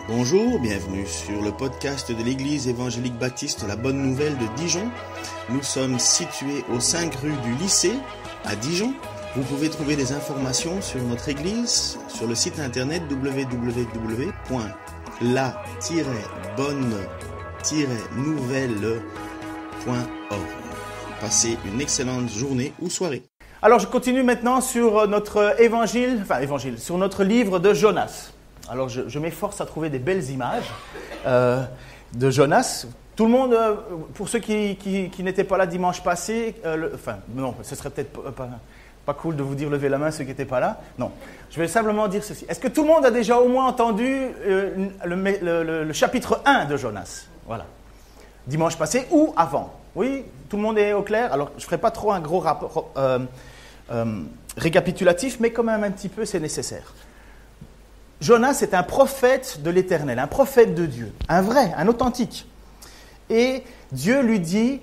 Bonjour, bienvenue sur le podcast de l'Église évangélique baptiste La Bonne Nouvelle de Dijon. Nous sommes situés aux 5 rues du lycée à Dijon. Vous pouvez trouver des informations sur notre Église sur le site internet www.la-bonne-nouvelle.org. Passez une excellente journée ou soirée. Alors, je continue maintenant sur notre sur notre livre de Jonas. Alors, je m'efforce à trouver des belles images de Jonas. Tout le monde, pour ceux qui n'étaient pas là dimanche passé, non, ce serait peut-être pas cool de vous dire lever la main ceux qui n'étaient pas là. Non, je vais simplement dire ceci. Est-ce que tout le monde a déjà au moins entendu le chapitre 1 de Jonas? Voilà. Dimanche passé ou avant? Oui, tout le monde est au clair? Alors, je ne ferai pas trop un gros rapport récapitulatif, mais quand même un petit peu, c'est nécessaire. Jonas est un prophète de l'Éternel, un prophète de Dieu, un vrai, un authentique. Et Dieu lui dit,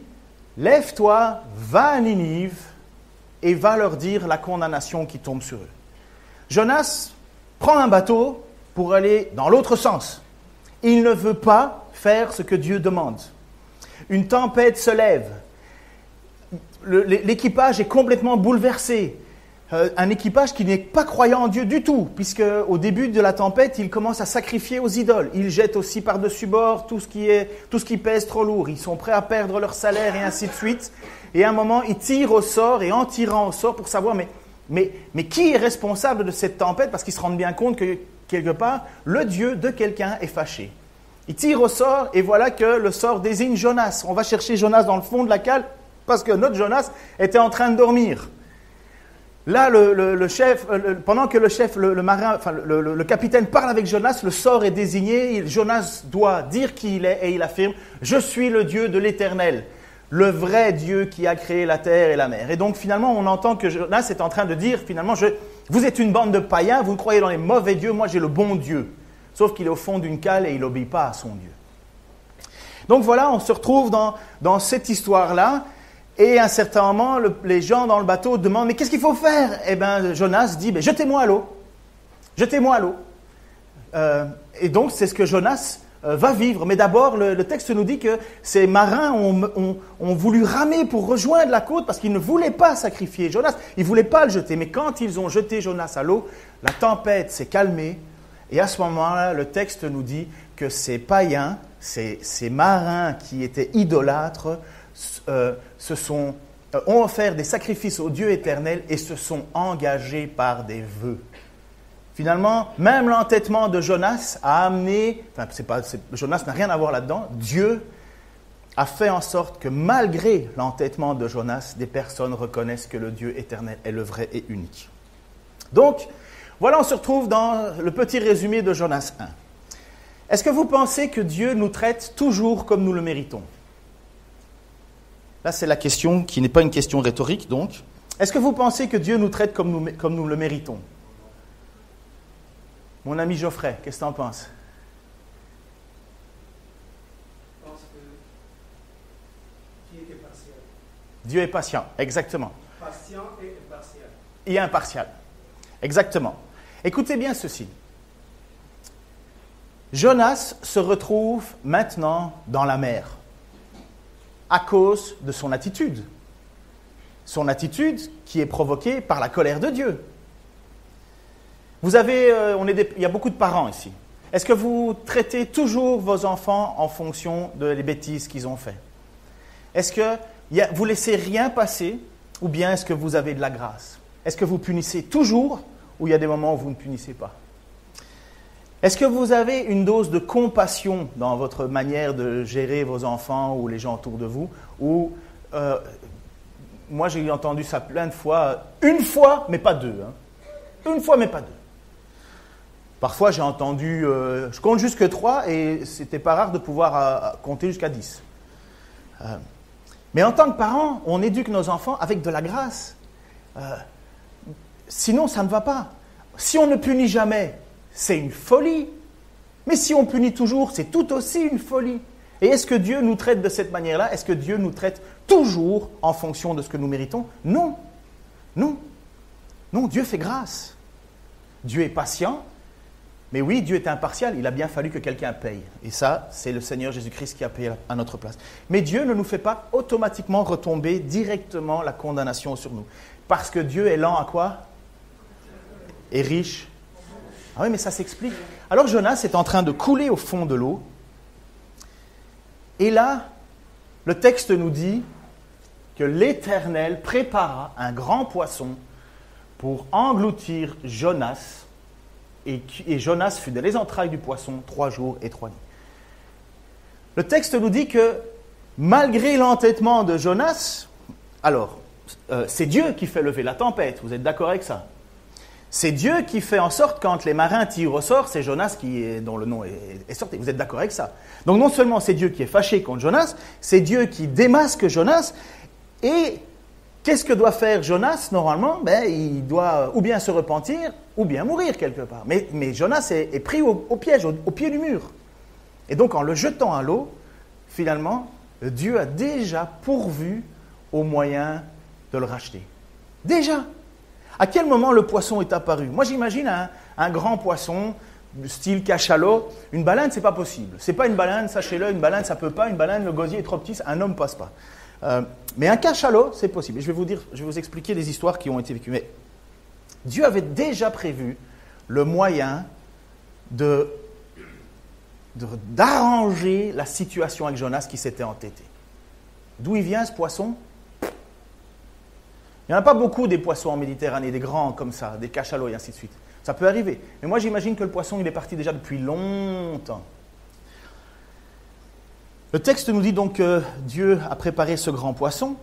lève-toi, va à Ninive et va leur dire la condamnation qui tombe sur eux. Jonas prend un bateau pour aller dans l'autre sens. Il ne veut pas faire ce que Dieu demande. Une tempête se lève. L'équipage est complètement bouleversé. Un équipage qui n'est pas croyant en Dieu du tout, puisque au début de la tempête, il commence à sacrifier aux idoles. Ils jettent aussi par-dessus bord tout ce qui pèse trop lourd. Ils sont prêts à perdre leur salaire et ainsi de suite. Et à un moment, ils tirent au sort et en tirant au sort pour savoir mais qui est responsable de cette tempête, parce qu'ils se rendent bien compte que quelque part, le Dieu de quelqu'un est fâché. Ils tirent au sort et voilà que le sort désigne Jonas. On va chercher Jonas dans le fond de la cale parce que notre Jonas était en train de dormir. Là, le chef, pendant que le capitaine parle avec Jonas, le sort est désigné. Jonas doit dire qui il est et il affirme « Je suis le Dieu de l'Éternel, le vrai Dieu qui a créé la terre et la mer. » Et donc finalement, on entend que Jonas est en train de dire finalement « Vous êtes une bande de païens, vous croyez dans les mauvais dieux, moi j'ai le bon Dieu. » Sauf qu'il est au fond d'une cale et il n'obéit pas à son Dieu. Donc voilà, on se retrouve dans cette histoire-là. Et à un certain moment, les gens dans le bateau demandent « Mais qu'est-ce qu'il faut faire ?» Eh bien, Jonas dit « Jetez-moi à l'eau. Jetez-moi à l'eau. » Et donc, c'est ce que Jonas va vivre. Mais d'abord, le texte nous dit que ces marins ont voulu ramer pour rejoindre la côte parce qu'ils ne voulaient pas sacrifier Jonas. Ils ne voulaient pas le jeter. Mais quand ils ont jeté Jonas à l'eau, la tempête s'est calmée. Et à ce moment-là, le texte nous dit que ces païens, ces marins qui étaient idolâtres, ont offert des sacrifices au Dieu éternel et se sont engagés par des vœux. Finalement, même l'entêtement de Jonas a amené, Jonas n'a rien à voir là-dedans, Dieu a fait en sorte que malgré l'entêtement de Jonas, des personnes reconnaissent que le Dieu éternel est le vrai et unique. Donc, voilà, on se retrouve dans le petit résumé de Jonas 1. Est-ce que vous pensez que Dieu nous traite toujours comme nous le méritons? Là, c'est la question qui n'est pas une question rhétorique, donc. Est-ce que vous pensez que Dieu nous traite comme nous le méritons? Mon ami Geoffrey, qu'est-ce que tu en penses? Je pense que Dieu est patient. Dieu est patient, exactement. Patient et impartial. Et impartial, exactement. Écoutez bien ceci. Jonas se retrouve maintenant dans la mer à cause de son attitude. Son attitude qui est provoquée par la colère de Dieu. Vous avez, il y a beaucoup de parents ici. Est-ce que vous traitez toujours vos enfants en fonction des bêtises qu'ils ont fait? Est-ce que vous laissez rien passer ou bien est-ce que vous avez de la grâce? Est-ce que vous punissez toujours ou il y a des moments où vous ne punissez pas? Est-ce que vous avez une dose de compassion dans votre manière de gérer vos enfants ou les gens autour de vous? Ou, moi j'ai entendu ça plein de fois, une fois mais pas deux. Une fois mais pas deux. Parfois j'ai entendu, je compte jusque 3 et c'était pas rare de pouvoir compter jusqu'à 10. Mais en tant que parents, on éduque nos enfants avec de la grâce. Sinon ça ne va pas. Si on ne punit jamais, c'est une folie. Mais si on punit toujours, c'est tout aussi une folie. Et est-ce que Dieu nous traite de cette manière-là? Est-ce que Dieu nous traite toujours en fonction de ce que nous méritons? Non. Non. Non, Dieu fait grâce. Dieu est patient, Mais oui, Dieu est impartial, il a bien fallu que quelqu'un paye. Et ça, c'est le Seigneur Jésus-Christ qui a payé à notre place. Mais Dieu ne nous fait pas automatiquement retomber directement la condamnation sur nous. Parce que Dieu est lent à quoi? Et riche. Ah oui, mais ça s'explique. Alors Jonas est en train de couler au fond de l'eau. Et là, le texte nous dit que l'Éternel prépara un grand poisson pour engloutir Jonas. Et Jonas fut dans les entrailles du poisson 3 jours et 3 nuits. Le texte nous dit que malgré l'entêtement de Jonas, alors, c'est Dieu qui fait lever la tempête, vous êtes d'accord avec ça? C'est Dieu qui fait en sorte, quand les marins tirent au sort, c'est Jonas dont le nom est sorti. Vous êtes d'accord avec ça? Donc non seulement c'est Dieu qui est fâché contre Jonas, c'est Dieu qui démasque Jonas. Et qu'est-ce que doit faire Jonas normalement? Il doit ou bien se repentir, ou bien mourir quelque part. Mais Jonas est pris au piège, au pied du mur. Et donc en le jetant à l'eau, finalement, Dieu a déjà pourvu au moyen de le racheter. Déjà! À quel moment le poisson est apparu? Moi, j'imagine un grand poisson, style cachalot. Une baleine, c'est pas possible. C'est pas une baleine, sachez-le, une baleine, ça peut pas. Une baleine, le gosier est trop petit, un homme passe pas. Mais un cachalot, c'est possible. Et je vais vous expliquer des histoires qui ont été vécues. Mais Dieu avait déjà prévu le moyen d'arranger la situation avec Jonas qui s'était entêté. D'où il vient ce poisson? Il n'y en a pas beaucoup des poissons en Méditerranée, des grands comme ça, des cachalots et ainsi de suite. Ça peut arriver. Mais moi, j'imagine que le poisson, il est parti déjà depuis longtemps. Le texte nous dit donc que Dieu a préparé ce grand poisson.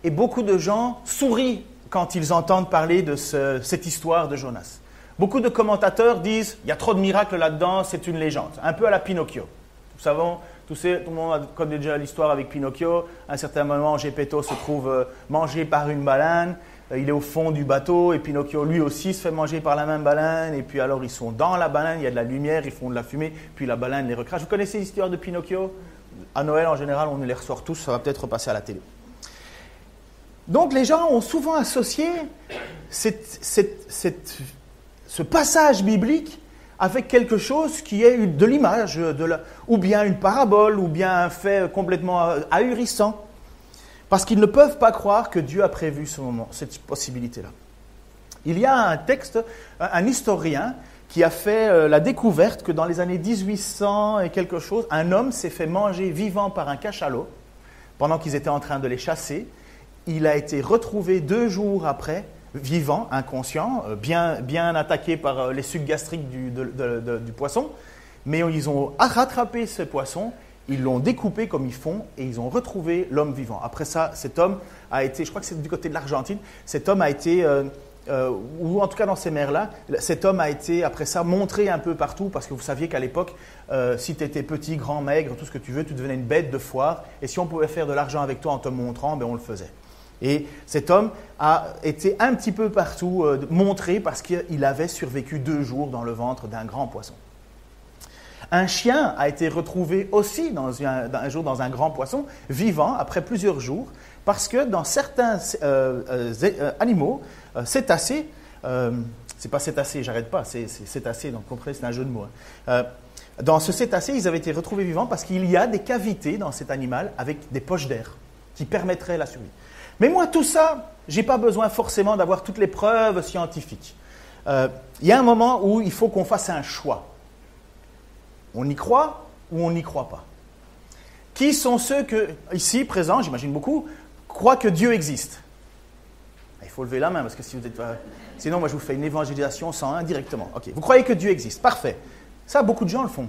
Et beaucoup de gens sourient quand ils entendent parler de cette histoire de Jonas. Beaucoup de commentateurs disent « il y a trop de miracles là-dedans, c'est une légende ». Un peu à la Pinocchio. Nous savons... Tout le monde connaît déjà l'histoire avec Pinocchio. À un certain moment, Geppetto se trouve mangé par une baleine. Il est au fond du bateau et Pinocchio, lui aussi, se fait manger par la même baleine. Et puis alors, ils sont dans la baleine, il y a de la lumière, ils font de la fumée, puis la baleine les recrache. Vous connaissez l'histoire de Pinocchio? À Noël, en général, on les ressort tous, ça va peut-être repasser à la télé. Donc, les gens ont souvent associé ce passage biblique avec quelque chose qui est de l'image, ou bien une parabole, ou bien un fait complètement ahurissant. Parce qu'ils ne peuvent pas croire que Dieu a prévu ce moment, cette possibilité-là. Il y a un texte, un historien, qui a fait la découverte que dans les années 1800 et quelque chose, un homme s'est fait manger vivant par un cachalot, pendant qu'ils étaient en train de les chasser. Il a été retrouvé 2 jours après, vivant, inconscient, bien attaqué par les sucs gastriques du poisson. Mais ils ont rattrapé ce poisson, ils l'ont découpé comme ils font et ils ont retrouvé l'homme vivant. Après ça, cet homme a été, je crois que c'est du côté de l'Argentine, cet homme a été, ou en tout cas dans ces mers-là, cet homme a été après ça montré un peu partout parce que vous saviez qu'à l'époque, si tu étais petit, grand, maigre, tout ce que tu veux, tu devenais une bête de foire. Et si on pouvait faire de l'argent avec toi en te montrant, on le faisait. Et cet homme a été un petit peu partout montré parce qu'il avait survécu 2 jours dans le ventre d'un grand poisson. Un chien a été retrouvé aussi un jour dans un grand poisson, vivant après plusieurs jours, parce que dans certains animaux, cétacés, c'est pas cétacé, j'arrête pas, c'est cétacé, donc comprenez, c'est un jeu de mots. Dans ce cétacé, ils avaient été retrouvés vivants parce qu'il y a des cavités dans cet animal avec des poches d'air qui permettraient la survie. Mais moi, tout ça, je n'ai pas besoin forcément d'avoir toutes les preuves scientifiques. Il y a un moment où il faut qu'on fasse un choix. On y croit ou on n'y croit pas? Qui sont ceux que, ici, présents, j'imagine beaucoup, croient que Dieu existe? Il faut lever la main, parce que si vous êtes... sinon, moi, je vous fais une évangélisation 101 directement. Ok. Vous croyez que Dieu existe? Parfait. Ça, beaucoup de gens le font.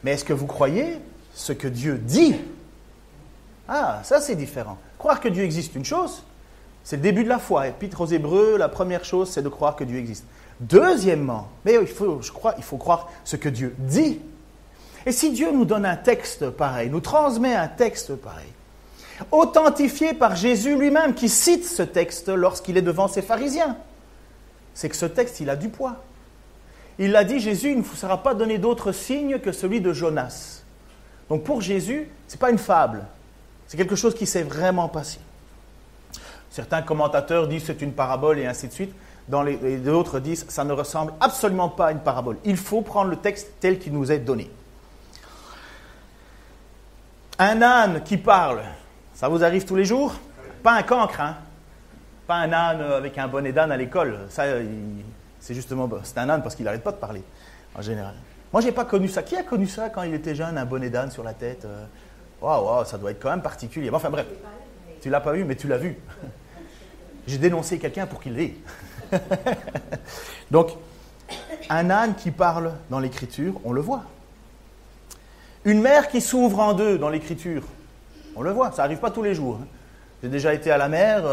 Mais est-ce que vous croyez ce que Dieu dit? Ah, ça, c'est différent. Croire que Dieu existe, une chose, c'est le début de la foi. Épître aux Hébreux, la première chose, c'est de croire que Dieu existe. Deuxièmement, mais il faut croire ce que Dieu dit. Et si Dieu nous donne un texte pareil, nous transmet un texte pareil, authentifié par Jésus lui-même, qui cite ce texte lorsqu'il est devant ses pharisiens, c'est que ce texte, il a du poids. Il a dit, Jésus, il ne vous sera pas donné d'autre signe que celui de Jonas. Donc pour Jésus, ce n'est pas une fable. C'est quelque chose qui s'est vraiment passé. Certains commentateurs disent que c'est une parabole et ainsi de suite. et d'autres disent ça ne ressemble absolument pas à une parabole. Il faut prendre le texte tel qu'il nous est donné. Un âne qui parle, ça vous arrive tous les jours? Pas un cancre, hein? Pas un âne avec un bonnet d'âne à l'école. Ça, c'est justement, c'est un âne parce qu'il n'arrête pas de parler, en général. Moi, je n'ai pas connu ça. Qui a connu ça quand il était jeune, un bonnet d'âne sur la tête? Waouh, ça doit être quand même particulier. Enfin bref, tu ne l'as pas vu, mais tu l'as vu. J'ai dénoncé quelqu'un pour qu'il l'ait. Donc, un âne qui parle dans l'Écriture, on le voit. Une mer qui s'ouvre en deux dans l'Écriture, on le voit. Ça n'arrive pas tous les jours. J'ai déjà été à la mer.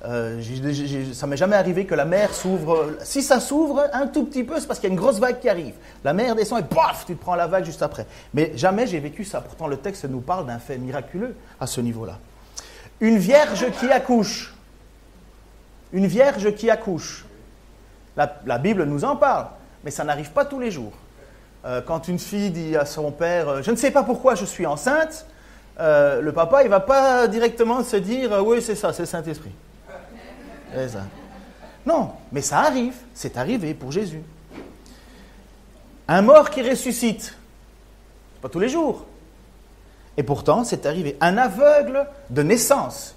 Ça m'est jamais arrivé que la mer s'ouvre. Si ça s'ouvre un tout petit peu, c'est parce qu'il y a une grosse vague qui arrive. La mer descend et paf, tu te prends la vague juste après. Mais jamais j'ai vécu ça. Pourtant, le texte nous parle d'un fait miraculeux à ce niveau-là. Une vierge qui accouche. Une vierge qui accouche. La Bible nous en parle, mais ça n'arrive pas tous les jours. Quand une fille dit à son père « Je ne sais pas pourquoi je suis enceinte », le papa, il ne va pas directement se dire « Oui, c'est ça, c'est le Saint-Esprit. » C'est ça. Non, mais ça arrive. C'est arrivé pour Jésus. Un mort qui ressuscite. Pas tous les jours. Et pourtant, c'est arrivé. Un aveugle de naissance,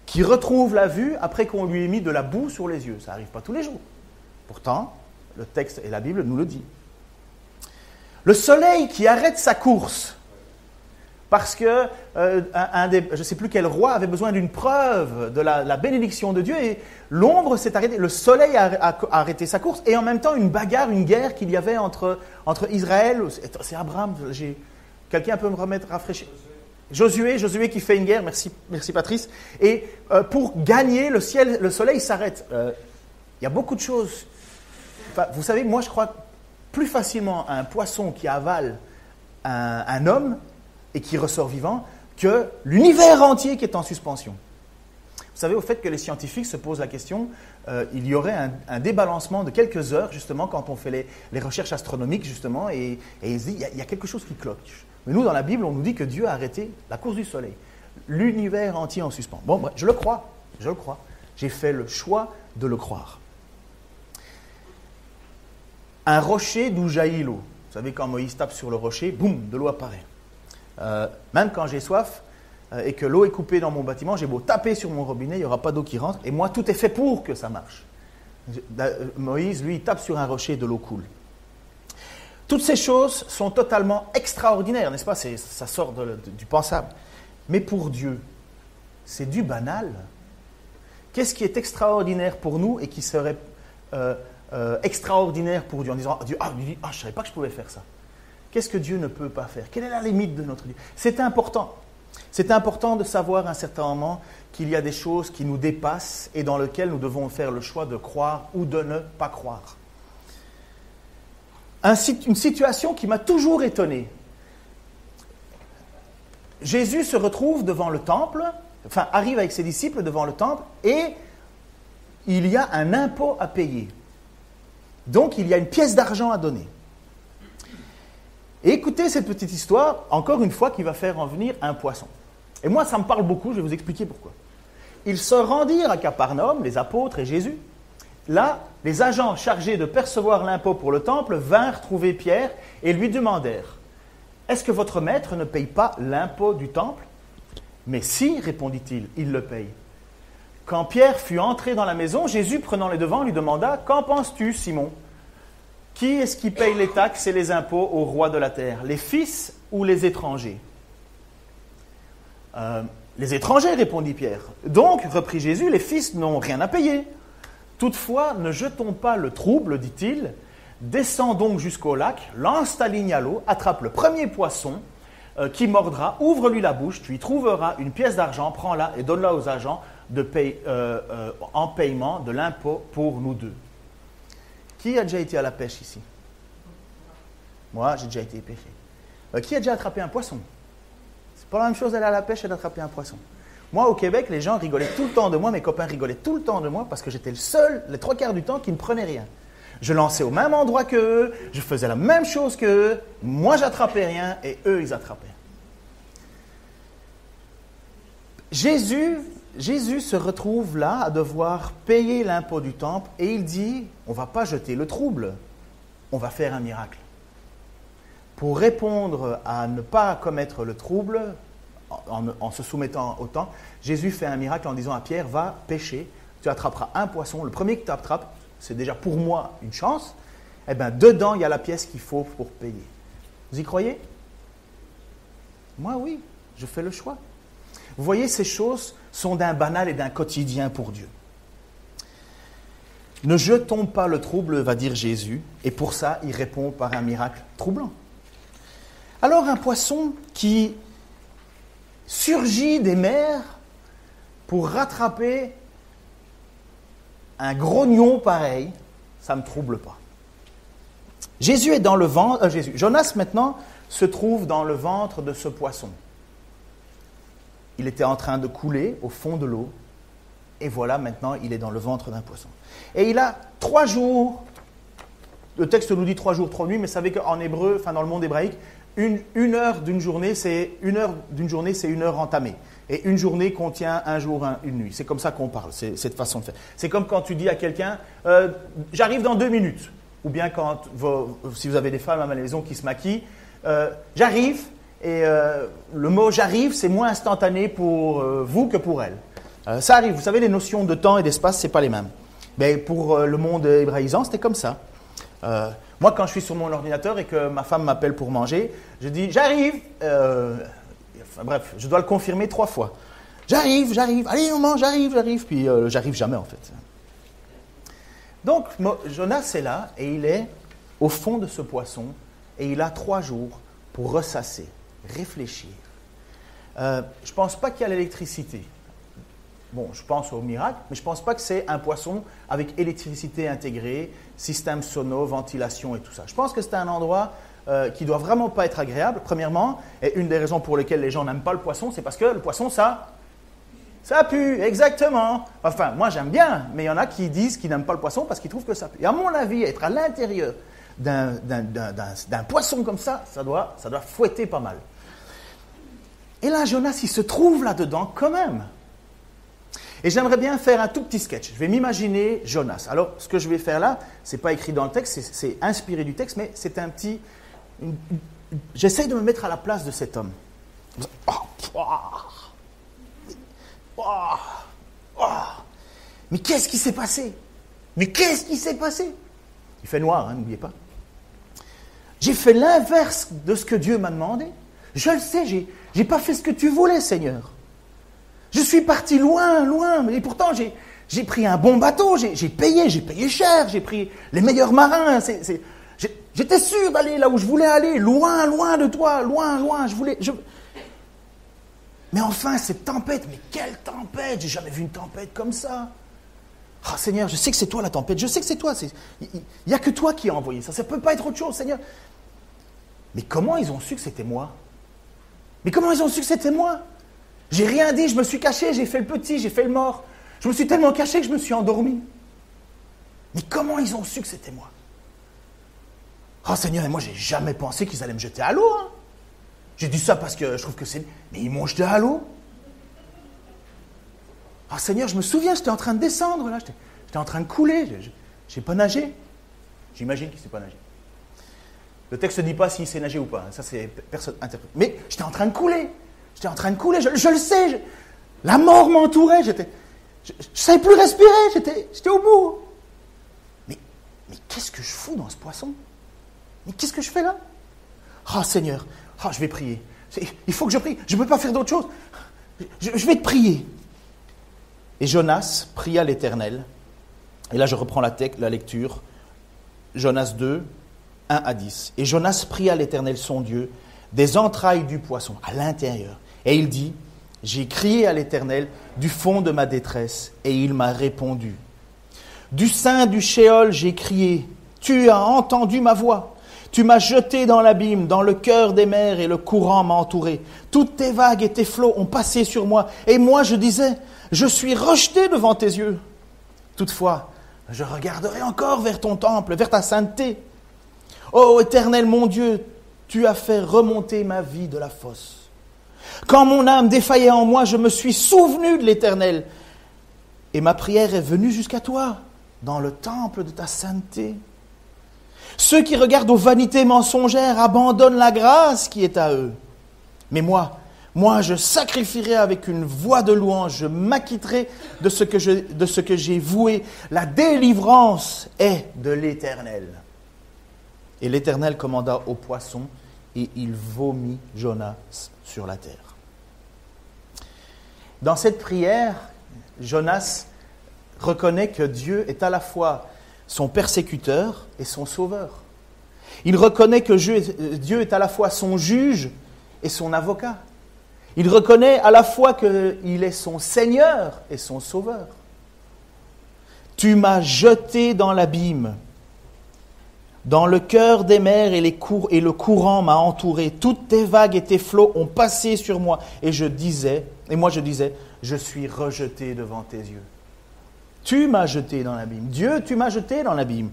qui retrouve la vue après qu'on lui ait mis de la boue sur les yeux. Ça n'arrive pas tous les jours. Pourtant, le texte et la Bible nous le disent. Le soleil qui arrête sa course parce que je ne sais plus quel roi avait besoin d'une preuve de la bénédiction de Dieu et l'ombre s'est arrêtée, le soleil a arrêté sa course et en même temps une bagarre, une guerre qu'il y avait entre Israël, c'est Abraham, quelqu'un peut me rafraîchir? Josué qui fait une guerre, merci Patrice, et pour gagner le soleil s'arrête. Il y a beaucoup de choses. Enfin, vous savez, moi je crois plus facilement à un poisson qui avale un homme et qui ressort vivant, que l'univers entier qui est en suspension. Vous savez, au fait que les scientifiques se posent la question, il y aurait un débalancement de quelques heures, justement, quand on fait les recherches astronomiques, justement, et ils se disent, il y a quelque chose qui cloche. Mais nous, dans la Bible, on nous dit que Dieu a arrêté la course du soleil. L'univers entier en suspens. Bon, bref, je le crois. J'ai fait le choix de le croire. Un rocher d'où jaillit l'eau. Vous savez, quand Moïse tape sur le rocher, boum, de l'eau apparaît. Même quand j'ai soif et que l'eau est coupée dans mon bâtiment, j'ai beau taper sur mon robinet, il n'y aura pas d'eau qui rentre. Et moi, tout est fait pour que ça marche. Moïse, lui, il tape sur un rocher et de l'eau coule. Toutes ces choses sont totalement extraordinaires, n'est-ce pas? Ça sort du pensable. Mais pour Dieu, c'est du banal. Qu'est-ce qui est extraordinaire pour nous et qui serait extraordinaire pour Dieu? En disant, Dieu, je ne savais pas que je pouvais faire ça. Qu'est-ce que Dieu ne peut pas faire? Quelle est la limite de notre Dieu? C'est important. C'est important de savoir à un certain moment qu'il y a des choses qui nous dépassent et dans lesquelles nous devons faire le choix de croire ou de ne pas croire. Une situation qui m'a toujours étonné. Jésus se retrouve devant le temple, arrive avec ses disciples devant le temple et il y a un impôt à payer. Donc il y a une pièce d'argent à donner. Et écoutez cette petite histoire, encore une fois, qui va faire en venir un poisson. Et moi, ça me parle beaucoup, je vais vous expliquer pourquoi. Ils se rendirent à Capernaum, les apôtres et Jésus. Là, les agents chargés de percevoir l'impôt pour le temple vinrent trouver Pierre et lui demandèrent « Est-ce que votre maître ne paye pas l'impôt du temple ?» « Mais si, répondit-il, il le paye. » Quand Pierre fut entré dans la maison, Jésus, prenant les devants, lui demanda « Qu'en penses-tu, Simon ? Qui est-ce qui paye les taxes et les impôts au roi de la terre, les fils ou les étrangers ?» Les étrangers, répondit Pierre. Donc, reprit Jésus, les fils n'ont rien à payer. Toutefois, ne jetons pas le trouble, dit-il. Descends donc jusqu'au lac, lance ta ligne à l'eau, attrape le premier poisson qui mordra, ouvre-lui la bouche, tu y trouveras une pièce d'argent, prends-la et donne-la aux agents en paiement de l'impôt pour nous deux. Qui a déjà été à la pêche ici? Moi, j'ai déjà été pêché. Qui a déjà attrapé un poisson? C'est pas la même chose d'aller à la pêche et d'attraper un poisson. Moi, au Québec, les gens rigolaient tout le temps de moi, mes copains rigolaient tout le temps de moi parce que j'étais le seul, les 3/4 du temps, qui ne prenait rien. Je lançais au même endroit qu'eux, je faisais la même chose qu'eux, moi, j'attrapais rien et eux, ils attrapaient. Jésus, Jésus se retrouve là à devoir payer l'impôt du temple et il dit, on ne va pas jeter le trouble, on va faire un miracle. Pour répondre à ne pas commettre le trouble, en se soumettant au temps, Jésus fait un miracle en disant à Pierre, va pêcher, tu attraperas un poisson, le premier que tu attrapes, c'est déjà pour moi une chance, eh bien dedans il y a la pièce qu'il faut pour payer. Vous y croyez? Moi oui, je fais le choix. Vous voyez, ces choses sont d'un banal et d'un quotidien pour Dieu. Ne jetons pas le trouble, va dire Jésus, et pour ça, il répond par un miracle troublant. Alors, un poisson qui surgit des mers pour rattraper un grognon pareil, ça ne me trouble pas. Jésus est dans le ventre, Jonas maintenant se trouve dans le ventre de ce poisson. Il était en train de couler au fond de l'eau, et voilà, maintenant, il est dans le ventre d'un poisson. Et il a 3 jours, le texte nous dit 3 jours, 3 nuits, mais vous savez qu'en hébreu, enfin dans le monde hébraïque, une heure d'une journée, c'est une heure entamée. Et une journée contient un jour, une nuit. C'est comme ça qu'on parle, c'est cette façon de faire. C'est comme quand tu dis à quelqu'un, j'arrive dans 2 minutes. Ou bien quand, si vous avez des femmes à la maison qui se maquillent, j'arrive. Et le mot « j'arrive », c'est moins instantané pour vous que pour elle. Ça arrive. Vous savez, les notions de temps et d'espace, ce n'est pas les mêmes. Mais pour le monde hébraïsant, c'était comme ça. Moi, quand je suis sur mon ordinateur et que ma femme m'appelle pour manger, je dis « j'arrive ». Bref, je dois le confirmer 3 fois. « J'arrive, allez, on mange, j'arrive ». Puis j'arrive jamais, en fait. Donc, Jonas est là et il est au fond de ce poisson et il a 3 jours pour ressasser, réfléchir. Je ne pense pas qu'il y a l'électricité. Bon, je pense au miracle, mais je ne pense pas que c'est un poisson avec électricité intégrée, système sono, ventilation et tout ça. Je pense que c'est un endroit qui ne doit vraiment pas être agréable, premièrement, et une des raisons pour lesquelles les gens n'aiment pas le poisson, c'est parce que le poisson, ça pue, exactement. Enfin, moi j'aime bien, mais il y en a qui disent qu'ils n'aiment pas le poisson parce qu'ils trouvent que ça pue. Et à mon avis, être à l'intérieur d'un poisson comme ça doit fouetter pas mal. Et là, Jonas, il se trouve là-dedans quand même. Et j'aimerais bien faire un tout petit sketch. Je vais m'imaginer Jonas. Alors, ce que je vais faire là, ce n'est pas écrit dans le texte, c'est inspiré du texte, mais c'est un petit... J'essaye de me mettre à la place de cet homme. Mais qu'est-ce qui s'est passé? Il fait noir, n'oubliez pas. J'ai fait l'inverse de ce que Dieu m'a demandé. Je le sais, j'ai pas fait ce que tu voulais, Seigneur. Je suis parti loin, et pourtant j'ai pris un bon bateau, j'ai payé cher, j'ai pris les meilleurs marins. J'étais sûr d'aller là où je voulais aller, loin de toi, loin. Mais enfin, cette tempête, mais quelle tempête! J'ai jamais vu une tempête comme ça. Ah Seigneur, je sais que c'est toi la tempête, je sais que c'est toi. Il n'y a que toi qui as envoyé ça, ça ne peut pas être autre chose, Seigneur. Mais comment ils ont su que c'était moi? J'ai rien dit, je me suis caché, j'ai fait le petit, j'ai fait le mort. Je me suis tellement caché que je me suis endormi. Mais comment ils ont su que c'était moi? Ah Seigneur, et moi j'ai jamais pensé qu'ils allaient me jeter à l'eau. Hein. J'ai dit ça parce que je trouve que c'est... Mais ils m'ont jeté à l'eau. Ah Seigneur, je me souviens, j'étais en train de descendre là, j'étais en train de couler, j'ai pas nagé. J'imagine qu'il ne sait pas nager. Le texte ne dit pas s'il sait nager ou pas, ça c'est personne interprète. Mais j'étais en train de couler, je le sais, la mort m'entourait, je ne savais plus respirer, j'étais au bout. Mais qu'est-ce que je fous dans ce poisson? Mais qu'est-ce que je fais là? Ah Seigneur, je vais prier. Il faut que je prie, je ne peux pas faire d'autre chose. Je vais te prier. Et Jonas pria l'Éternel. Et là, je reprends la lecture. Jonas 2, 1 à 10. Et Jonas pria l'Éternel son Dieu des entrailles du poisson, à l'intérieur. Et il dit, j'ai crié à l'Éternel du fond de ma détresse, et il m'a répondu. Du sein du Sheol, j'ai crié, tu as entendu ma voix. Tu m'as jeté dans l'abîme, dans le cœur des mers, et le courant m'a entouré. Toutes tes vagues et tes flots ont passé sur moi. Et moi, je disais, je suis rejeté devant tes yeux. Toutefois, je regarderai encore vers ton temple, vers ta sainteté. Ô Éternel mon Dieu, tu as fait remonter ma vie de la fosse. Quand mon âme défaillait en moi, je me suis souvenu de l'Éternel. Et ma prière est venue jusqu'à toi, dans le temple de ta sainteté. Ceux qui regardent aux vanités mensongères abandonnent la grâce qui est à eux. Mais moi, je sacrifierai avec une voix de louange, je m'acquitterai de ce que j'ai voué. La délivrance est de l'Éternel. Et l'Éternel commanda au poisson, et il vomit Jonas sur la terre. Dans cette prière, Jonas reconnaît que Dieu est à la fois son persécuteur et son sauveur. Il reconnaît que Dieu est à la fois son juge et son avocat. Il reconnaît à la fois qu'il est son Seigneur et son Sauveur. Tu m'as jeté dans l'abîme. Dans le cœur des mers et le courant m'a entouré. Toutes tes vagues et tes flots ont passé sur moi. Et moi je disais, je suis rejeté devant tes yeux. Tu m'as jeté dans l'abîme. Dieu, tu m'as jeté dans l'abîme.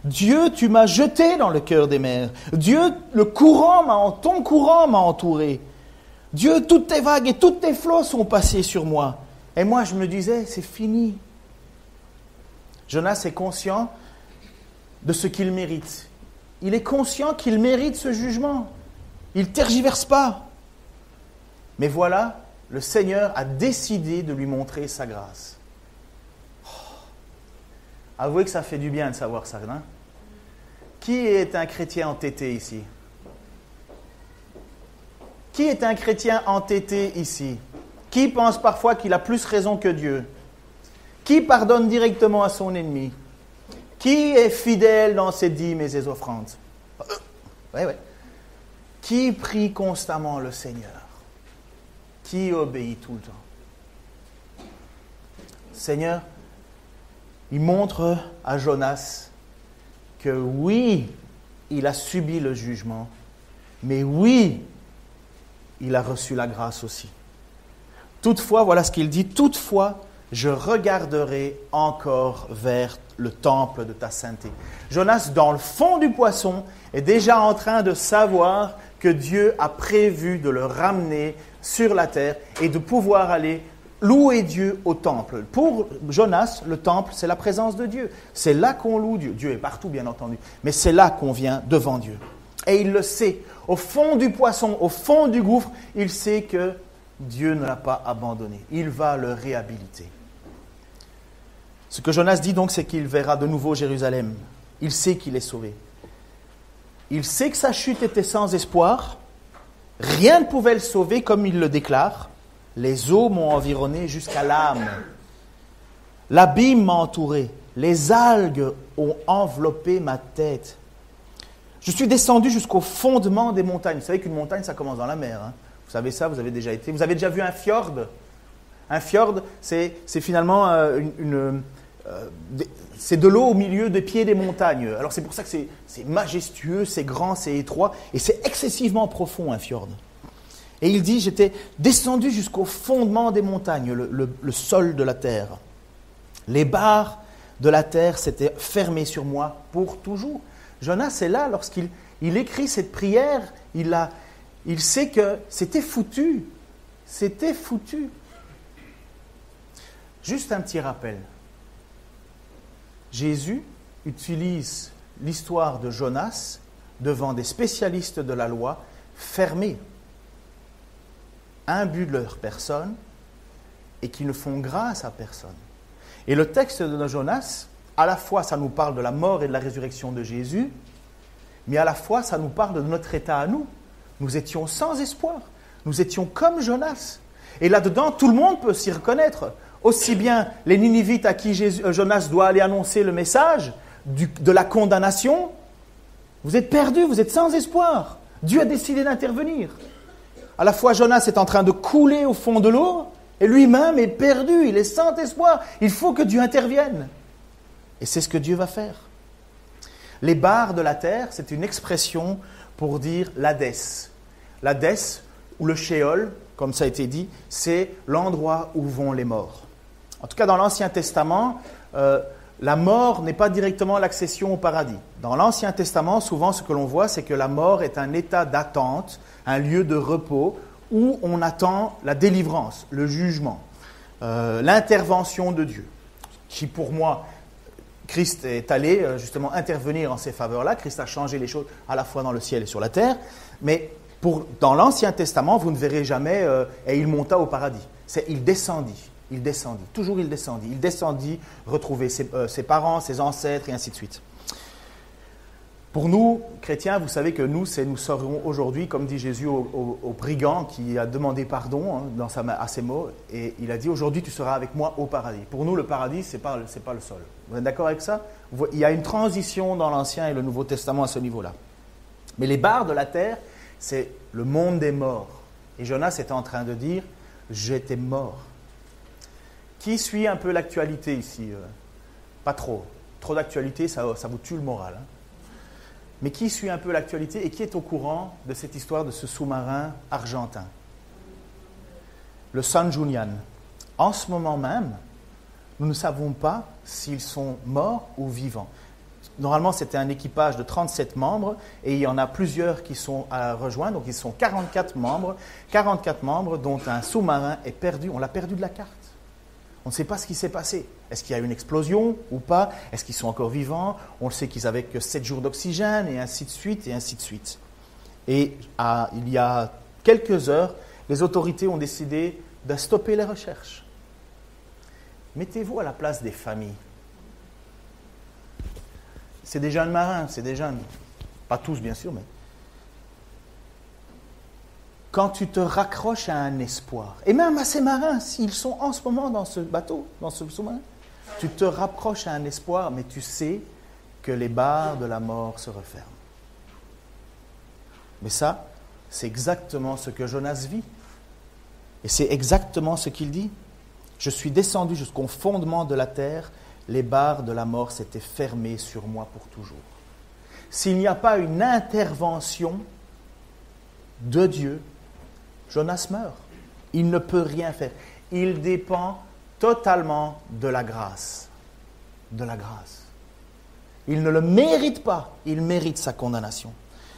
Dieu, tu m'as jeté dans le cœur des mers. Dieu, ton courant m'a entouré. Dieu, toutes tes vagues et toutes tes flots sont passés sur moi. Et moi, je me disais, c'est fini. Jonas est conscient de ce qu'il mérite. Il est conscient qu'il mérite ce jugement. Il ne tergiverse pas. Mais voilà, le Seigneur a décidé de lui montrer sa grâce. Avouez que ça fait du bien de savoir ça, hein? Qui est un chrétien entêté ici? Qui est un chrétien entêté ici? Qui pense parfois qu'il a plus raison que Dieu? Qui pardonne directement à son ennemi? Qui est fidèle dans ses dîmes et ses offrandes? Oui. Qui prie constamment le Seigneur? Qui obéit tout le temps? Seigneur, il montre à Jonas que oui, il a subi le jugement, mais oui, il a reçu la grâce aussi. Toutefois, voilà ce qu'il dit, toutefois, je regarderai encore vers le temple de ta sainteté. Jonas, dans le fond du poisson, est déjà en train de savoir que Dieu a prévu de le ramener sur la terre et de pouvoir aller louer Dieu au temple. Pour Jonas, le temple, c'est la présence de Dieu. C'est là qu'on loue Dieu. Dieu est partout, bien entendu, mais c'est là qu'on vient devant Dieu. Et il le sait. Au fond du poisson, au fond du gouffre, il sait que Dieu ne l'a pas abandonné. Il va le réhabiliter. Ce que Jonas dit donc, c'est qu'il verra de nouveau Jérusalem. Il sait qu'il est sauvé. Il sait que sa chute était sans espoir. Rien ne pouvait le sauver, comme il le déclare. Les eaux m'ont environné jusqu'à l'âme. L'abîme m'a entouré. Les algues ont enveloppé ma tête. Je suis descendu jusqu'au fondement des montagnes. Vous savez qu'une montagne, ça commence dans la mer. Hein. Vous savez ça, vous avez déjà été. Vous avez déjà vu un fjord? Un fjord, c'est finalement c'est de l'eau au milieu des pieds des montagnes. Alors c'est pour ça que c'est majestueux, c'est grand, c'est étroit, et c'est excessivement profond, un fjord. Et il dit, j'étais descendu jusqu'au fondement des montagnes, le sol de la terre. Les barres de la terre s'étaient fermées sur moi pour toujours. Jonas est là, lorsqu'il écrit cette prière, il sait que c'était foutu. C'était foutu. Juste un petit rappel. Jésus utilise l'histoire de Jonas devant des spécialistes de la loi fermés, imbus de leur personne et qui ne font grâce à personne. Et le texte de Jonas, à la fois ça nous parle de la mort et de la résurrection de Jésus, mais à la fois ça nous parle de notre état à nous. Nous étions sans espoir, nous étions comme Jonas. Et là-dedans, tout le monde peut s'y reconnaître. Aussi bien les Ninivites à qui Jonas doit aller annoncer le message de la condamnation. Vous êtes perdus, vous êtes sans espoir. Dieu a décidé d'intervenir. À la fois, Jonas est en train de couler au fond de l'eau et lui-même est perdu, il est sans espoir. Il faut que Dieu intervienne. Et c'est ce que Dieu va faire. Les barres de la terre, c'est une expression pour dire l'Hadès. L'Hadès, ou le Sheol, comme ça a été dit, c'est l'endroit où vont les morts. En tout cas, dans l'Ancien Testament, la mort n'est pas directement l'accession au paradis. Dans l'Ancien Testament, souvent, ce que l'on voit, c'est que la mort est un état d'attente, un lieu de repos où on attend la délivrance, le jugement, l'intervention de Dieu, qui pour moi, Christ est allé justement intervenir en ces faveurs-là. Christ a changé les choses à la fois dans le ciel et sur la terre. Mais dans l'Ancien Testament, vous ne verrez jamais « et il monta au paradis ». C'est « il descendit ». Il descendit, toujours il descendit. Il descendit retrouver ses parents, ses ancêtres et ainsi de suite. Pour nous, chrétiens, vous savez que nous serons aujourd'hui, comme dit Jésus au brigand qui a demandé pardon à ses mots, et il a dit « Aujourd'hui, tu seras avec moi au paradis ». Pour nous, le paradis, ce n'est pas le sol. Vous êtes d'accord avec ça? Il y a une transition dans l'Ancien et le Nouveau Testament à ce niveau-là. Mais les barres de la terre, c'est le monde des morts. Et Jonas était en train de dire « J'étais mort ». Qui suit un peu l'actualité ici? Pas trop. Trop d'actualité, ça vous tue le moral. Hein. Mais qui suit un peu l'actualité et qui est au courant de cette histoire de ce sous-marin argentin? Le San Julián. En ce moment même, nous ne savons pas s'ils sont morts ou vivants. Normalement, c'était un équipage de 37 membres et il y en a plusieurs qui sont à rejoindre. Donc, ils sont 44 membres. 44 membres dont un sous-marin est perdu. On l'a perdu de la carte. On ne sait pas ce qui s'est passé. Est-ce qu'il y a eu une explosion ou pas? Est-ce qu'ils sont encore vivants? On le sait qu'ils n'avaient que 7 jours d'oxygène et ainsi de suite et ainsi de suite. Et il y a quelques heures, les autorités ont décidé de stopper les recherches. Mettez-vous à la place des familles. C'est des jeunes marins, c'est des jeunes. Pas tous bien sûr, mais... Quand tu te raccroches à un espoir, et même à ces marins, s'ils sont en ce moment dans ce bateau, dans ce sous-marin, tu te raccroches à un espoir, mais tu sais que les barres de la mort se referment. Mais ça, c'est exactement ce que Jonas vit. Et c'est exactement ce qu'il dit. Je suis descendu jusqu'au fondement de la terre, les barres de la mort s'étaient fermées sur moi pour toujours. S'il n'y a pas une intervention de Dieu, Jonas meurt. Il ne peut rien faire. Il dépend totalement de la grâce. De la grâce. Il ne le mérite pas. Il mérite sa condamnation.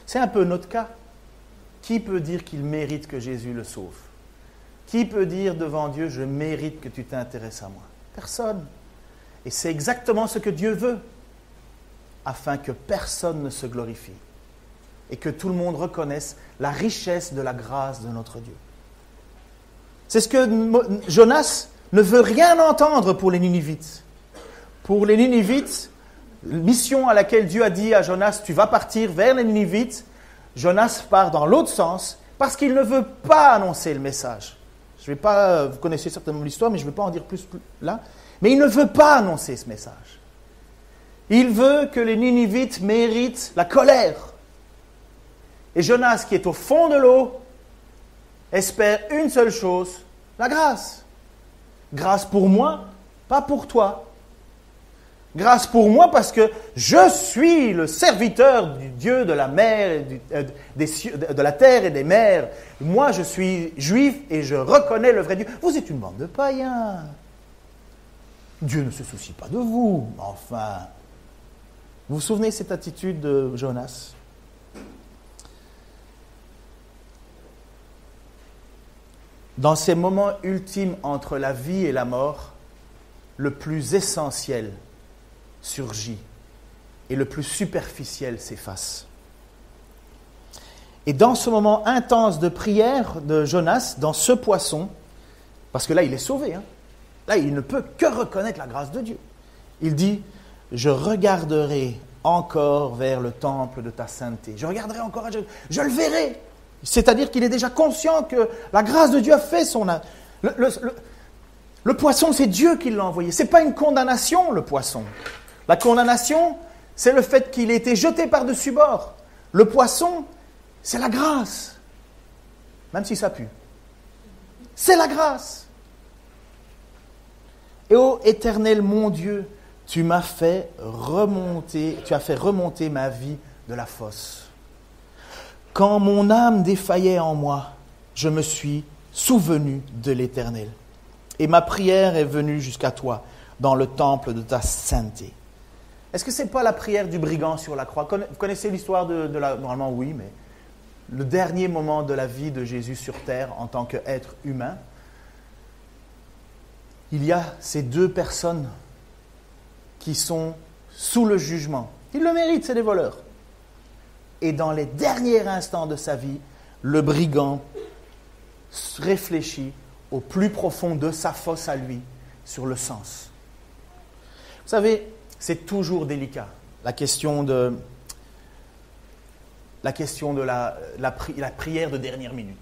C'est un peu notre cas. Qui peut dire qu'il mérite que Jésus le sauve? Qui peut dire devant Dieu, je mérite que tu t'intéresses à moi? Personne. Et c'est exactement ce que Dieu veut, afin que personne ne se glorifie et que tout le monde reconnaisse la richesse de la grâce de notre Dieu. C'est ce que Jonas ne veut rien entendre pour les Ninivites. Pour les Ninivites, mission à laquelle Dieu a dit à Jonas, tu vas partir vers les Ninivites, Jonas part dans l'autre sens parce qu'il ne veut pas annoncer le message. Je vais pas, vous connaissez certainement l'histoire, mais je ne vais pas en dire plus là. Mais il ne veut pas annoncer ce message. Il veut que les Ninivites méritent la colère. Et Jonas, qui est au fond de l'eau, espère une seule chose, la grâce. Grâce pour moi, pas pour toi. Grâce pour moi parce que je suis le serviteur du Dieu de la mer, de la terre et des mers. Moi, je suis juif et je reconnais le vrai Dieu. Vous êtes une bande de païens. Dieu ne se soucie pas de vous. Enfin, vous vous souvenez de cette attitude de Jonas? Dans ces moments ultimes entre la vie et la mort, le plus essentiel surgit et le plus superficiel s'efface. Et dans ce moment intense de prière de Jonas, dans ce poisson, parce que là il est sauvé, là il ne peut que reconnaître la grâce de Dieu. Il dit, je regarderai encore vers le temple de ta sainteté. Je regarderai encore, je le verrai. C'est-à-dire qu'il est déjà conscient que la grâce de Dieu a fait son... Le poisson, c'est Dieu qui l'a envoyé. Ce n'est pas une condamnation, le poisson. La condamnation, c'est le fait qu'il ait été jeté par-dessus bord. Le poisson, c'est la grâce. Même si ça pue. C'est la grâce. Et ô Éternel, mon Dieu, tu as fait remonter ma vie de la fosse. Quand mon âme défaillait en moi, je me suis souvenu de l'Éternel. Et ma prière est venue jusqu'à toi, dans le temple de ta sainteté. Est-ce que ce n'est pas la prière du brigand sur la croix? Vous connaissez l'histoire de la... Normalement, oui, mais le dernier moment de la vie de Jésus sur terre en tant qu'être humain, il y a ces deux personnes qui sont sous le jugement. Ils le méritent, c'est des voleurs. Et dans les derniers instants de sa vie, le brigand réfléchit au plus profond de sa fosse à lui sur le sens. Vous savez, c'est toujours délicat, la question de la prière de dernière minute.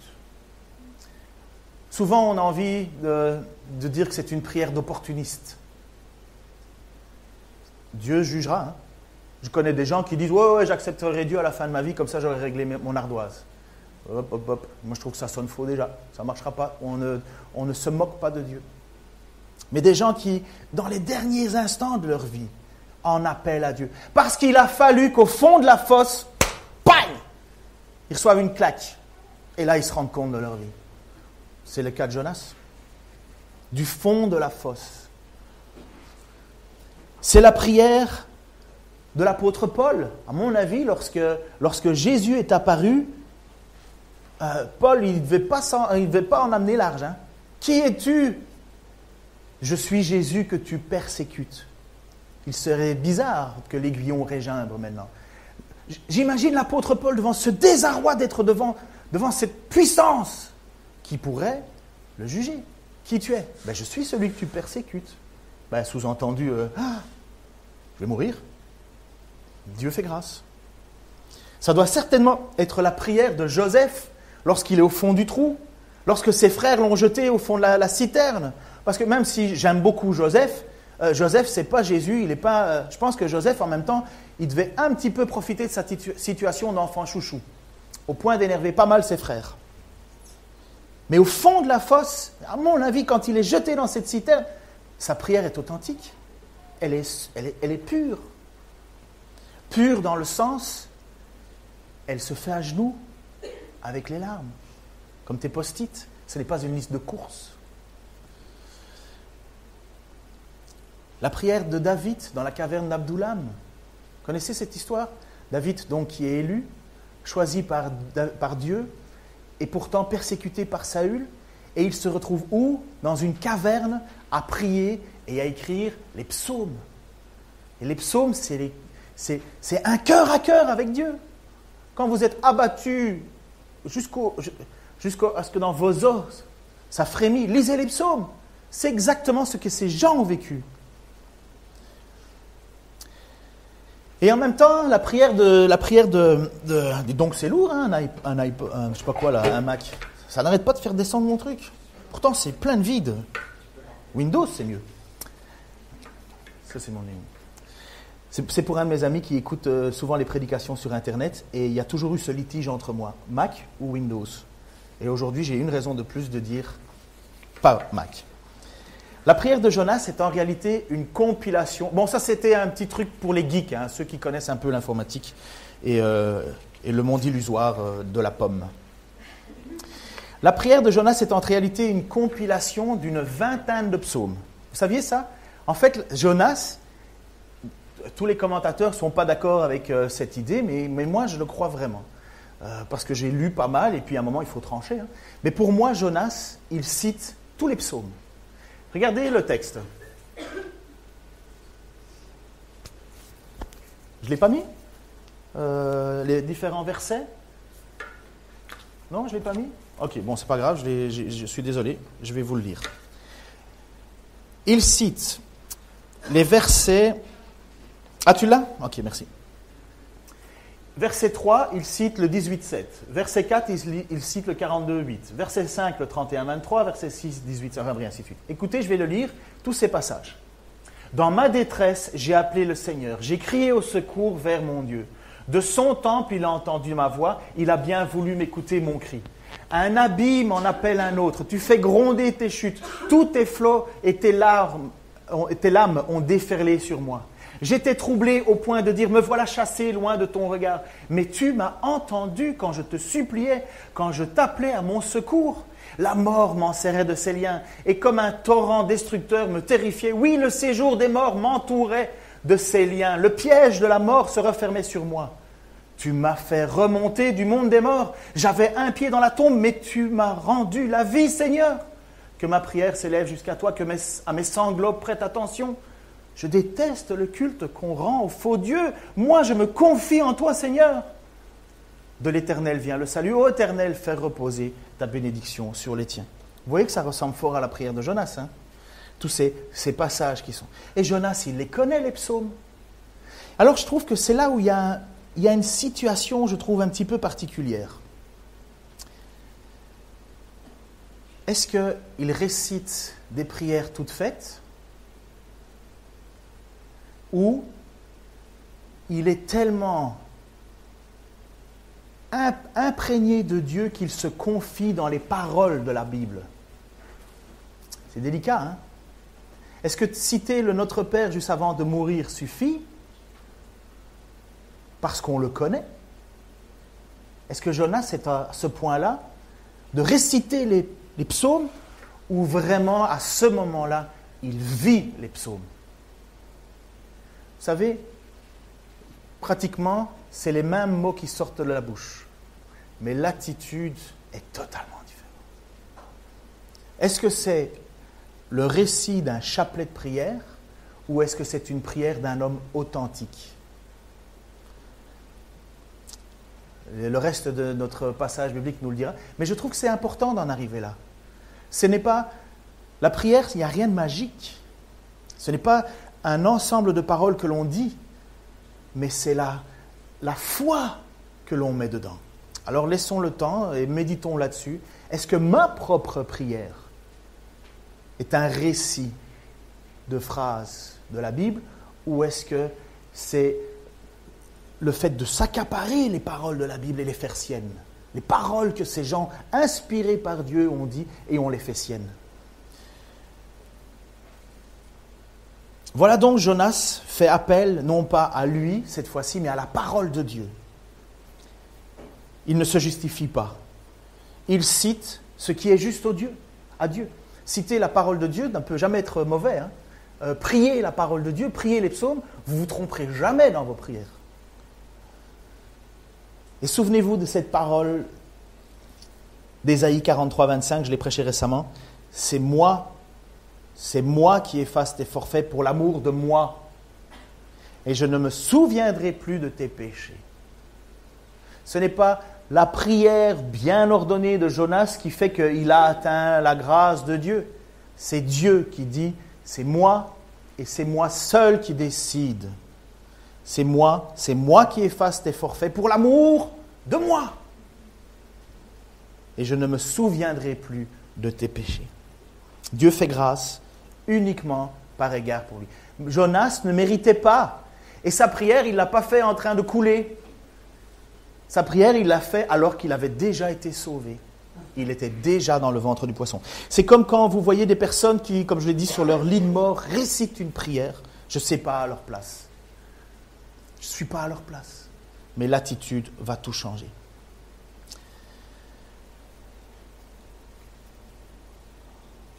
Souvent, on a envie de dire que c'est une prière d'opportuniste. Dieu jugera. Hein. Je connais des gens qui disent « Ouais, j'accepterai Dieu à la fin de ma vie, comme ça j'aurai réglé mon ardoise. » Hop, hop, hop. Moi, je trouve que ça sonne faux déjà. Ça ne marchera pas. On ne se moque pas de Dieu. Mais des gens qui, dans les derniers instants de leur vie, en appellent à Dieu. Parce qu'il a fallu qu'au fond de la fosse, bang, ils reçoivent une claque. Et là, ils se rendent compte de leur vie. C'est le cas de Jonas. Du fond de la fosse. C'est la prière de l'apôtre Paul. À mon avis, lorsque Jésus est apparu, Paul, il ne devait pas en amener large. Hein. Qui es-tu ? Je suis Jésus que tu persécutes. Il serait bizarre que l'aiguillon régimbre maintenant. J'imagine l'apôtre Paul devant ce désarroi d'être devant cette puissance qui pourrait le juger. Qui tu es ? Ben, je suis celui que tu persécutes. Ben, sous-entendu, je vais mourir. Dieu fait grâce. Ça doit certainement être la prière de Joseph lorsqu'il est au fond du trou, lorsque ses frères l'ont jeté au fond de la citerne. Parce que même si j'aime beaucoup Joseph, Joseph, c'est pas Jésus, il est pas. Je pense que Joseph, en même temps, il devait un petit peu profiter de sa situation d'enfant chouchou, au point d'énerver pas mal ses frères. Mais au fond de la fosse, à mon avis, quand il est jeté dans cette citerne, sa prière est authentique. Elle est pure. Pure dans le sens, elle se fait à genoux avec les larmes, comme tes post-it. Ce n'est pas une liste de courses. La prière de David dans la caverne d'Abdoulam. Connaissez cette histoire ? David, donc, qui est élu, choisi par Dieu, et pourtant persécuté par Saül. Et il se retrouve où ? Dans une caverne, à prier et à écrire les psaumes. Et les psaumes, c'est un cœur à cœur avec Dieu. Quand vous êtes abattu jusqu'à ce que dans vos os, ça frémit, lisez les psaumes. C'est exactement ce que ces gens ont vécu. Et en même temps, la prière de donc c'est lourd, hein, je sais pas quoi là, un Mac. Ça n'arrête pas de faire descendre mon truc. Pourtant, c'est plein de vide. Windows, c'est mieux. Ça, c'est mon nom. C'est pour un de mes amis qui écoute souvent les prédications sur Internet, et il y a toujours eu ce litige entre moi, Mac ou Windows. Et aujourd'hui, j'ai une raison de plus de dire pas Mac. La prière de Jonas est en réalité une compilation. Bon, ça c'était un petit truc pour les geeks, hein, ceux qui connaissent un peu l'informatique et le monde illusoire de la pomme. La prière de Jonas est en réalité une compilation d'une vingtaine de psaumes. Vous saviez ça ? En fait, Jonas, tous les commentateurs ne sont pas d'accord avec cette idée, mais moi je le crois vraiment. Parce que j'ai lu pas mal, et puis à un moment il faut trancher. Hein. Mais pour moi, Jonas, il cite tous les psaumes. Regardez le texte. Je ne l'ai pas mis ? Les différents versets ? Non, je ne l'ai pas mis ? Ok, bon, c'est pas grave, je suis désolé, je vais vous le lire. Il cite les versets... Ah, tu l'as ? Ok, merci. Verset 3, il cite le 18-7. Verset 4, il cite le 42-8. Verset 5, le 31-23. Verset 6, 18, et ainsi de suite. Écoutez, je vais le lire, tous ces passages. « Dans ma détresse, j'ai appelé le Seigneur. J'ai crié au secours vers mon Dieu. De son temple, il a entendu ma voix. Il a bien voulu m'écouter mon cri. Un abîme en appelle un autre. Tu fais gronder tes chutes. Tous tes flots et tes lames ont déferlé sur moi. J'étais troublé au point de dire, me voilà chassé loin de ton regard. Mais tu m'as entendu quand je te suppliais, quand je t'appelais à mon secours. La mort m'enserrait de ses liens et comme un torrent destructeur me terrifiait. Oui, le séjour des morts m'entourait de ses liens. Le piège de la mort se refermait sur moi. Tu m'as fait remonter du monde des morts. J'avais un pied dans la tombe, mais tu m'as rendu la vie, Seigneur. Que ma prière s'élève jusqu'à toi, que à mes sanglots prête attention. Je déteste le culte qu'on rend aux faux dieux. Moi, je me confie en toi, Seigneur. De l'Éternel vient le salut. Ô Éternel, fais reposer ta bénédiction sur les tiens. Vous voyez que ça ressemble fort à la prière de Jonas, hein? Tous ces passages qui sont. Et Jonas, il les connaît, les psaumes. Alors, je trouve que c'est là où il y a une situation, je trouve, un petit peu particulière. Est-ce qu'il récite des prières toutes faites ou il est tellement imprégné de Dieu qu'il se confie dans les paroles de la Bible? C'est délicat, hein? Est-ce que citer le Notre Père juste avant de mourir suffit parce qu'on le connaît? Est-ce que Jonas est à ce point-là de réciter les psaumes ou vraiment à ce moment-là, il vit les psaumes? Vous savez, pratiquement, c'est les mêmes mots qui sortent de la bouche, mais l'attitude est totalement différente. Est-ce que c'est le récit d'un chapelet de prière ou est-ce que c'est une prière d'un homme authentique? Le reste de notre passage biblique nous le dira, mais je trouve que c'est important d'en arriver là. Ce n'est pas la prière, il n'y a rien de magique. Ce n'est pas un ensemble de paroles que l'on dit, mais c'est la foi que l'on met dedans. Alors laissons le temps et méditons là-dessus. Est-ce que ma propre prière est un récit de phrases de la Bible ou est-ce que c'est le fait de s'accaparer les paroles de la Bible et les faire siennes? Les paroles que ces gens inspirés par Dieu ont dit et on les fait siennes. Voilà donc Jonas fait appel non pas à lui cette fois-ci mais à la parole de Dieu. Il ne se justifie pas. Il cite ce qui est juste à Dieu. Citer la parole de Dieu ne peut jamais être mauvais, hein. Prier la parole de Dieu, prier les psaumes, vous ne vous tromperez jamais dans vos prières. Et souvenez-vous de cette parole d'Ésaïe 43, 25, je l'ai prêché récemment. C'est moi qui efface tes forfaits pour l'amour de moi. Et je ne me souviendrai plus de tes péchés. Ce n'est pas la prière bien ordonnée de Jonas qui fait qu'il a atteint la grâce de Dieu. C'est Dieu qui dit, c'est moi et c'est moi seul qui décide. C'est moi qui efface tes forfaits pour l'amour de moi. Et je ne me souviendrai plus de tes péchés. Dieu fait grâce uniquement par égard pour lui. Jonas ne méritait pas. Et sa prière, il ne l'a pas fait en train de couler. Sa prière, il l'a fait alors qu'il avait déjà été sauvé. Il était déjà dans le ventre du poisson. C'est comme quand vous voyez des personnes qui, comme je l'ai dit, sur leur lit de mort, récitent une prière. Je ne sais pas à leur place. Je ne suis pas à leur place. Mais l'attitude va tout changer.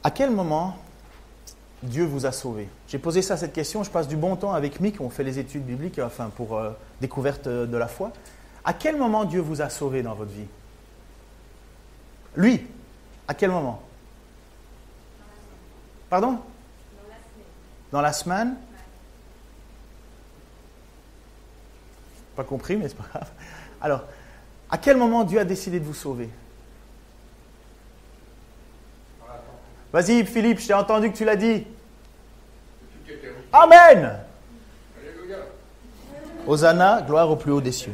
À quel moment Dieu vous a sauvé? J'ai posé cette question, je passe du bon temps avec Mick, on fait les études bibliques, pour découverte de la foi. À quel moment Dieu vous a sauvé dans votre vie? Lui, à quel moment? Pardon? Dans la semaine? Pas compris, mais c'est pas grave. Alors, à quel moment Dieu a décidé de vous sauver? Vas-y, Philippe, je t'ai entendu que tu l'as dit. Amen. Hosanna, gloire au plus haut des cieux.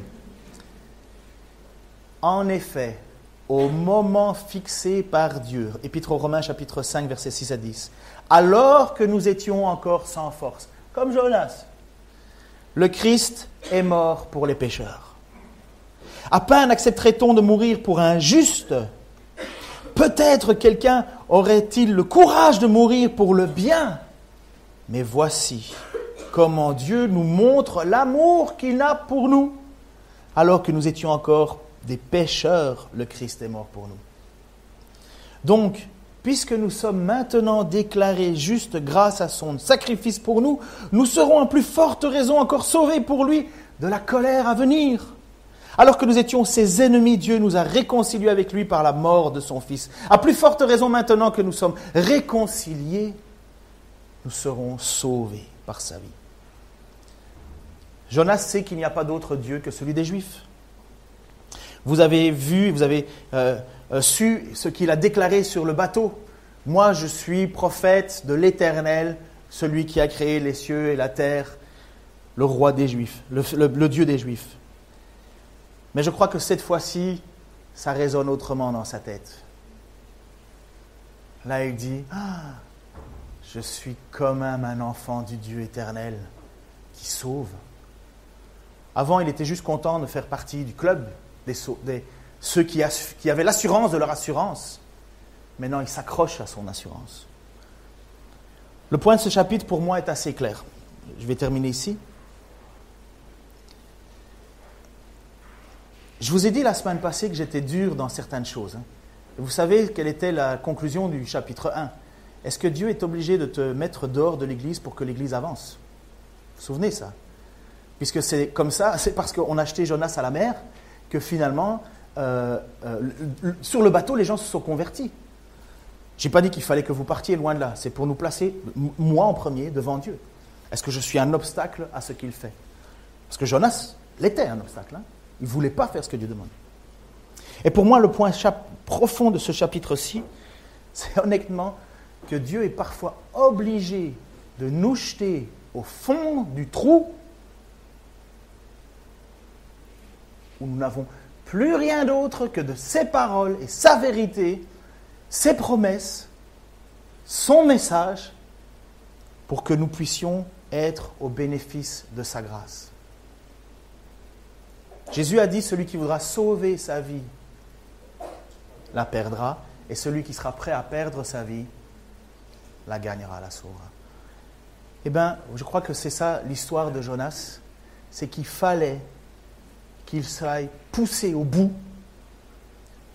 En effet, au moment fixé par Dieu, Épître aux Romains, chapitre 5, versets 6 à 10, alors que nous étions encore sans force, comme Jonas, le Christ est mort pour les pécheurs. À peine accepterait-on de mourir pour un juste. Peut-être quelqu'un aurait-il le courage de mourir pour le bien. Mais voici comment Dieu nous montre l'amour qu'il a pour nous. Alors que nous étions encore des pécheurs, le Christ est mort pour nous. Donc, puisque nous sommes maintenant déclarés justes grâce à son sacrifice pour nous, nous serons en plus forte raison encore sauvés pour lui de la colère à venir. Alors que nous étions ses ennemis, Dieu nous a réconciliés avec lui par la mort de son Fils. À plus forte raison maintenant que nous sommes réconciliés, nous serons sauvés par sa vie. Jonas sait qu'il n'y a pas d'autre Dieu que celui des Juifs. Vous avez vu, vous avez su ce qu'il a déclaré sur le bateau. Moi, je suis prophète de l'Éternel, celui qui a créé les cieux et la terre, le roi des Juifs, le Dieu des Juifs. Mais je crois que cette fois-ci, ça résonne autrement dans sa tête. Là, il dit, je suis quand même un enfant du Dieu éternel qui sauve. Avant, il était juste content de faire partie du club des ceux qui avaient l'assurance de leur assurance. Maintenant, il s'accroche à son assurance. Le point de ce chapitre, pour moi, est assez clair. Je vais terminer ici. Je vous ai dit la semaine passée que j'étais dur dans certaines choses. Et vous savez quelle était la conclusion du chapitre 1. Est-ce que Dieu est obligé de te mettre dehors de l'Église pour que l'Église avance? Vous vous souvenez ça? Puisque c'est comme ça, c'est parce qu'on a jeté Jonas à la mer que finalement, sur le bateau, les gens se sont convertis. Je n'ai pas dit qu'il fallait que vous partiez loin de là. C'est pour nous placer, moi en premier, devant Dieu. Est-ce que je suis un obstacle à ce qu'il fait? Parce que Jonas l'était un obstacle. Il ne voulait pas faire ce que Dieu demande. Et pour moi, le point profond de ce chapitre-ci, c'est honnêtement que Dieu est parfois obligé de nous jeter au fond du trou où nous n'avons plus rien d'autre que de ses paroles et sa vérité, ses promesses, son message, pour que nous puissions être au bénéfice de sa grâce. Jésus a dit, celui qui voudra sauver sa vie la perdra, et celui qui sera prêt à perdre sa vie la gagnera, la sauvera. Eh bien, je crois que c'est ça l'histoire de Jonas, c'est qu'il fallait qu'il s'aille pousser au bout,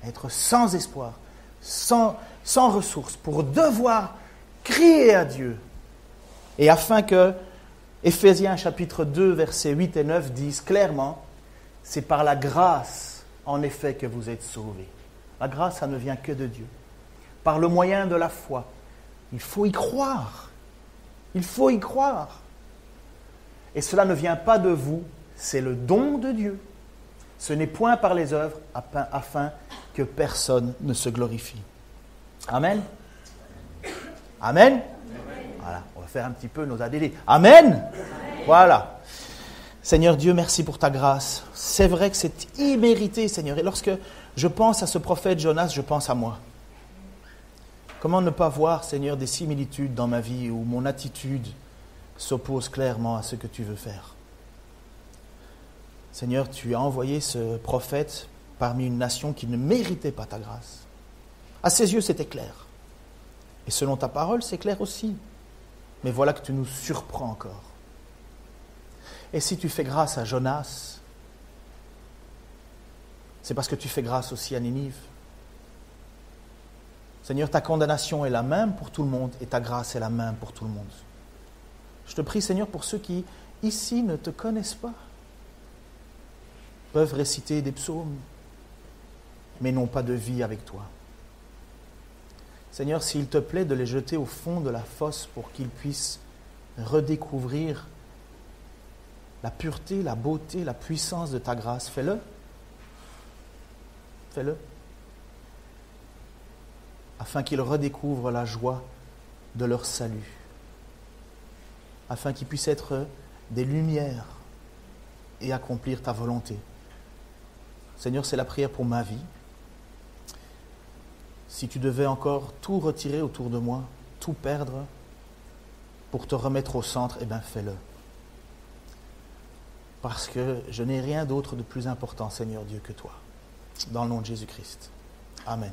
être sans espoir, sans ressources, pour devoir crier à Dieu. Et afin que Éphésiens chapitre 2, versets 8 et 9 disent clairement, c'est par la grâce, en effet, que vous êtes sauvés. La grâce, ça ne vient que de Dieu. Par le moyen de la foi. Il faut y croire. Il faut y croire. Et cela ne vient pas de vous, c'est le don de Dieu. Ce n'est point par les œuvres, afin que personne ne se glorifie. Amen. Amen. Voilà, on va faire un petit peu nos ADD. Amen. Voilà. Seigneur Dieu, merci pour ta grâce. C'est vrai que c'est immérité, Seigneur. Et lorsque je pense à ce prophète Jonas, je pense à moi. Comment ne pas voir, Seigneur, des similitudes dans ma vie où mon attitude s'oppose clairement à ce que tu veux faire. Seigneur, tu as envoyé ce prophète parmi une nation qui ne méritait pas ta grâce. À ses yeux, c'était clair. Et selon ta parole, c'est clair aussi. Mais voilà que tu nous surprends encore. Et si tu fais grâce à Jonas, c'est parce que tu fais grâce aussi à Ninive. Seigneur, ta condamnation est la même pour tout le monde et ta grâce est la même pour tout le monde. Je te prie, Seigneur, pour ceux qui, ici, ne te connaissent pas, peuvent réciter des psaumes, mais n'ont pas de vie avec toi. Seigneur, s'il te plaît de les jeter au fond de la fosse pour qu'ils puissent redécouvrir la pureté, la beauté, la puissance de ta grâce, fais-le. Fais-le. Afin qu'ils redécouvrent la joie de leur salut. Afin qu'ils puissent être des lumières et accomplir ta volonté. Seigneur, c'est la prière pour ma vie. Si tu devais encore tout retirer autour de moi, tout perdre, pour te remettre au centre, eh bien fais-le. Parce que je n'ai rien d'autre de plus important, Seigneur Dieu, que toi. Dans le nom de Jésus-Christ. Amen.